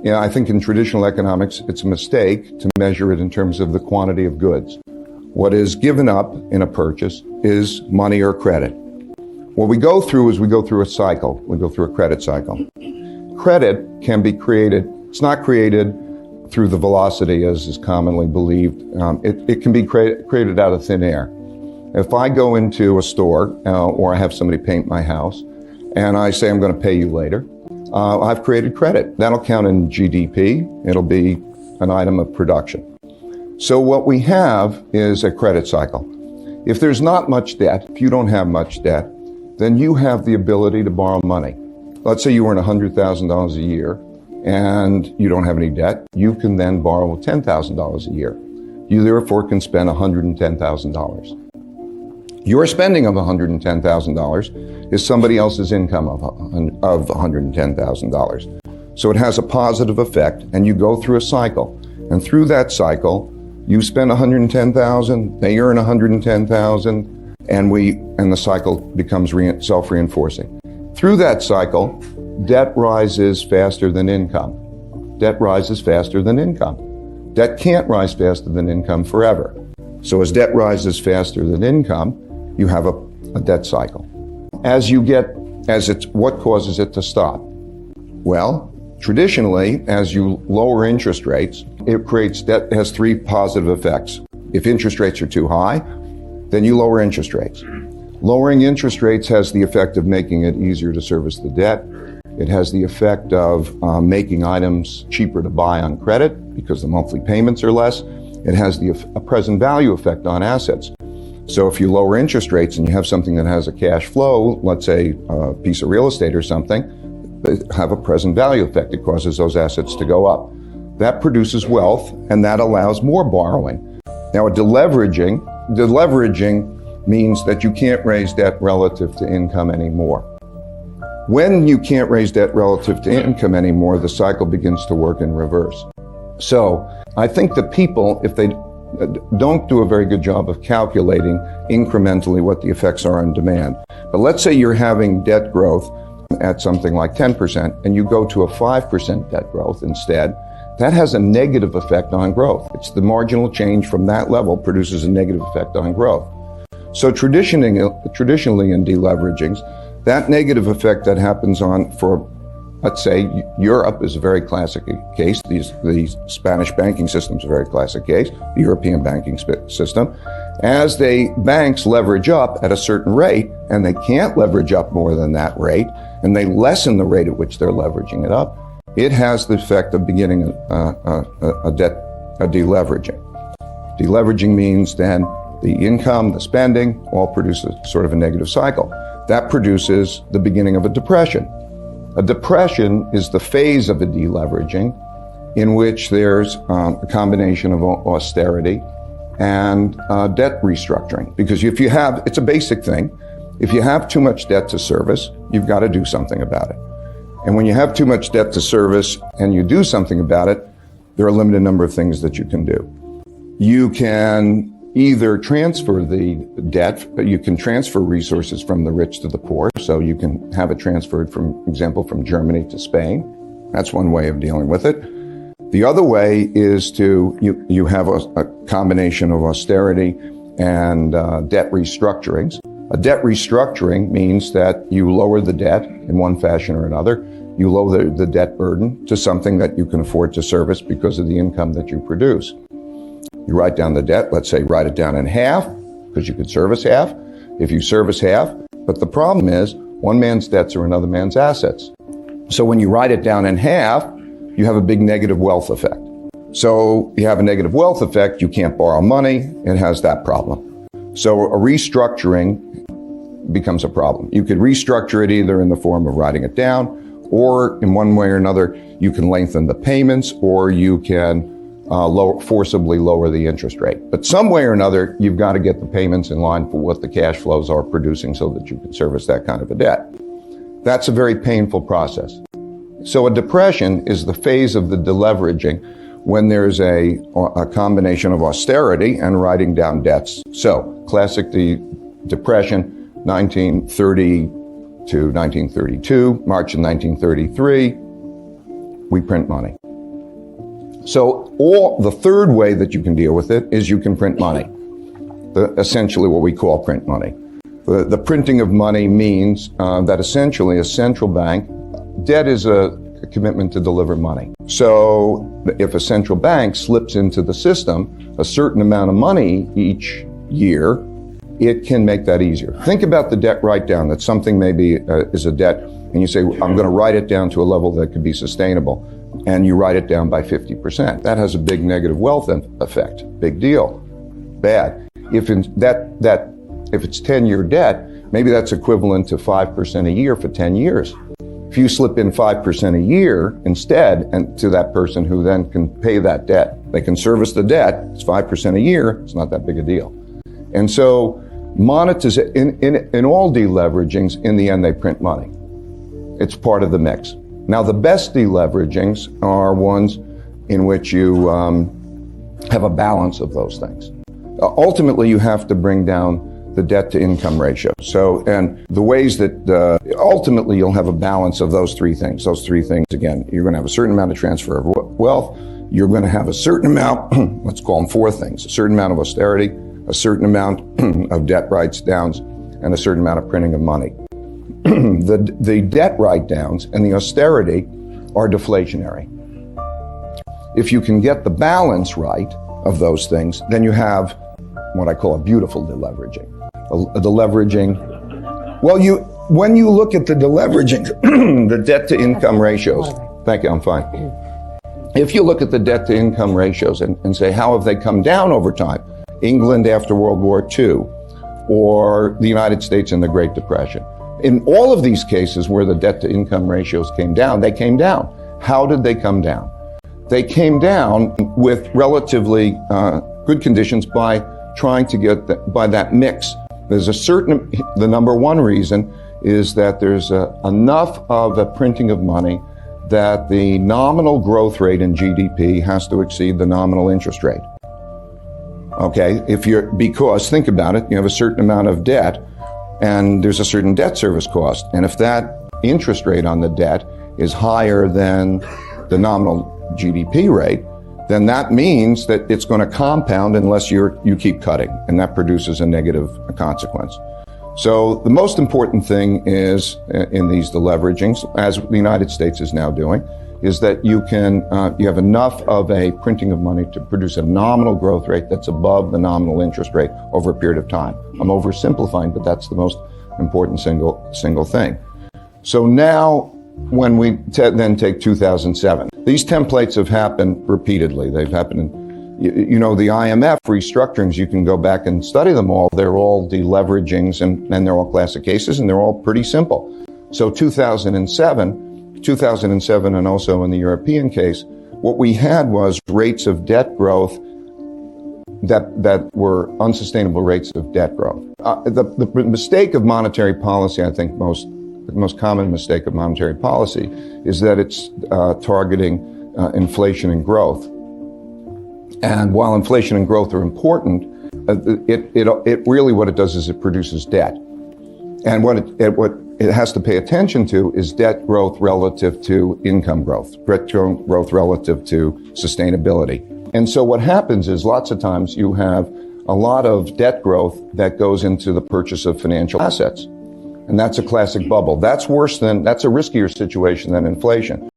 I think in traditional economics, it's a mistake to measure it in terms of the quantity of goods. What is given up in a purchase is money or credit. What we go through is we go through a cycle. We go through a credit cycle. Credit can be created. It's not created through the velocity as is commonly believed. It can be created out of thin air. If I go into a store or I have somebody paint my house and I say I'm going to pay you later, I've created credit. That'll count in GDP. It'll be an item of production. So what we have is a credit cycle. If there's not much debt, if you don't have much debt, then you have the ability to borrow money. Let's say you earn $100,000 a year and you don't have any debt. You can then borrow $10,000 a year. You therefore can spend $110,000. Your spending of $110,000 is somebody else's income of $110,000. So it has a positive effect, and you go through a cycle. And through that cycle, you spend $110,000, they earn $110,000, and the cycle becomes self-reinforcing. Through that cycle, debt rises faster than income. Debt rises faster than income. Debt can't rise faster than income forever. So as debt rises faster than income, you have a debt cycle. What causes it to stop? Well, traditionally, as you lower interest rates, it has three positive effects. If interest rates are too high, then you lower interest rates. Lowering interest rates has the effect of making it easier to service the debt. It has the effect of making items cheaper to buy on credit because the monthly payments are less. It has a present value effect on assets. So if you lower interest rates and you have something that has a cash flow, let's say a piece of real estate or something, they have a present value effect. It causes those assets to go up. That produces wealth, and that allows more borrowing. Now, deleveraging means that you can't raise debt relative to income anymore. When you can't raise debt relative to income anymore, the cycle begins to work in reverse. So I think that people, if they don't do a very good job of calculating incrementally what the effects are on demand. But let's say you're having debt growth at something like 10% and you go to a 5% debt growth instead, that has a negative effect on growth. It's the marginal change from that level produces a negative effect on growth. So traditionally in deleveragings, that negative effect that happens for let's say Europe is a very classic case. The Spanish banking system is a very classic case, the European banking system. As banks leverage up at a certain rate, and they can't leverage up more than that rate, and they lessen the rate at which they're leveraging it up, it has the effect of beginning a deleveraging. Deleveraging means then the income, the spending, all produce sort of a negative cycle. That produces the beginning of a depression. A depression is the phase of a deleveraging in which there's a combination of austerity and debt restructuring. Because it's a basic thing. If you have too much debt to service, you've got to do something about it. And when you have too much debt to service and you do something about it, there are a limited number of things that you can do. You can either transfer the debt, you can transfer resources from the rich to the poor. So you can have it transferred, for example, from Germany to Spain. That's one way of dealing with it. The other way is you have a combination of austerity and debt restructurings. A debt restructuring means that you lower the debt in one fashion or another. You lower the debt burden to something that you can afford to service because of the income that you produce. You write down the debt, let's say write it down in half, because you could service half. If you service half, but the problem is one man's debts are another man's assets. So when you write it down in half, you have a big negative wealth effect. So you have a negative wealth effect, you can't borrow money, it has that problem. So a restructuring becomes a problem. You could restructure it either in the form of writing it down, or in one way or another, you can lengthen the payments, or you can forcibly lower the interest rate. But some way or another, you've got to get the payments in line for what the cash flows are producing so that you can service that kind of a debt. That's a very painful process. So a depression is the phase of the deleveraging when there's a combination of austerity and writing down debts. So classic depression, 1930 to 1932, March of 1933, we print money. So the third way that you can deal with it is you can print money, essentially what we call print money. The printing of money means that essentially a central bank, debt is a commitment to deliver money. So if a central bank slips into the system a certain amount of money each year, it can make that easier. Think about the debt write-down, that something maybe is a debt, and you say, I'm going to write it down to a level that could be sustainable, and you write it down by 50%. That has a big negative wealth effect. Big deal. Bad. If it's 10-year debt, maybe that's equivalent to 5% a year for 10 years. If you slip in 5% a year instead, and to that person who then can pay that debt, they can service the debt, it's 5% a year, it's not that big a deal. And so in all deleveragings, in the end, they print money. It's part of the mix. Now, the best deleveragings are ones in which you have a balance of those things. Ultimately, you have to bring down the debt to income ratio. So, and the ways that ultimately you'll have a balance of those three things. Those three things, again, you're going to have a certain amount of transfer of wealth. You're going to have a certain amount, let's call them four things, a certain amount of austerity, a certain amount of debt write-downs, and a certain amount of printing of money. The debt write-downs and the austerity are deflationary. If you can get the balance right of those things, then you have what I call a beautiful deleveraging. A deleveraging, well, when you look at the deleveraging, the debt to income ratios, thank you, I'm fine. If you look at the debt to income ratios and say, how have they come down over time? England after World War II, or the United States in the Great Depression. In all of these cases where the debt to income ratios came down, they came down. How did they come down? They came down with relatively good conditions by trying to get by that mix. There's the number one reason is that there's enough of a printing of money that the nominal growth rate in GDP has to exceed the nominal interest rate. Okay, because think about it, you have a certain amount of debt and there's a certain debt service cost. And if that interest rate on the debt is higher than the nominal GDP rate, then that means that it's going to compound unless you keep cutting, and that produces a negative consequence. So the most important thing is in these deleveragings, as the United States is now doing, is that you have enough of a printing of money to produce a nominal growth rate that's above the nominal interest rate over a period of time. I'm oversimplifying, but that's the most important single thing. So now, when we then take 2007, these templates have happened repeatedly. They've happened in, the IMF restructurings, you can go back and study them all. They're all deleveragings and they're all classic cases and they're all pretty simple. So 2007 and also in the European case, what we had was rates of debt growth that were unsustainable rates of debt growth. The mistake of monetary policy, I think the most common mistake of monetary policy is that it's targeting inflation and growth. And while inflation and growth are important, it really what it does is it produces debt. And what it has to pay attention to is debt growth relative to income growth, debt growth relative to sustainability. And so what happens is lots of times you have a lot of debt growth that goes into the purchase of financial assets. And that's a classic bubble. That's a riskier situation than inflation.